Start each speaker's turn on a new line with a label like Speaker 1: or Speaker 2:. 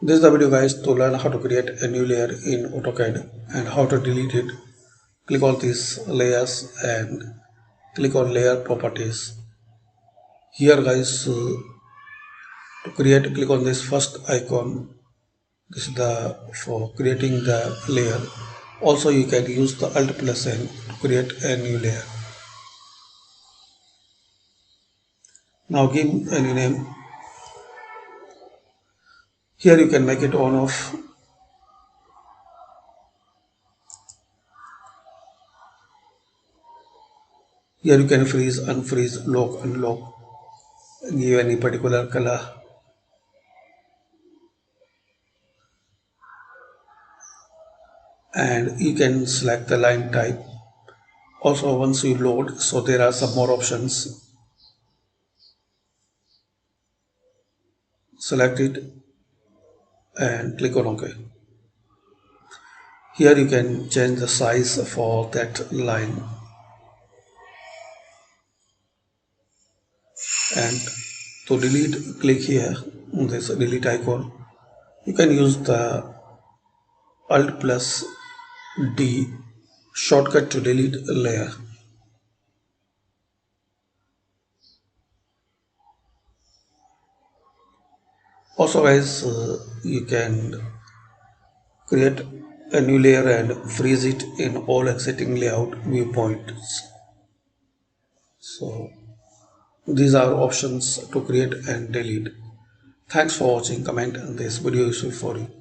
Speaker 1: This is the video guys to learn how to create a new layer in AutoCAD and how to delete it. Click on these layers and click on layer properties. Here guys to create, click on this first icon. This is the for creating the layer. Also you can use the Alt plus N to create a new layer. Now give a new name. Here you can make it on off. Here you can freeze, unfreeze, lock, unlock, give any particular color. And you can select the line type. Also once you load, so there are some more options. Select it and click on OK. Here you can change the size for that line. And to delete, click here on this delete icon. You can use the Alt plus D shortcut to delete a layer. Also guys, you can create a new layer and freeze it in all existing layout viewpoints. So these are options to create and delete. Thanks for watching. Comment, and this video is useful for you.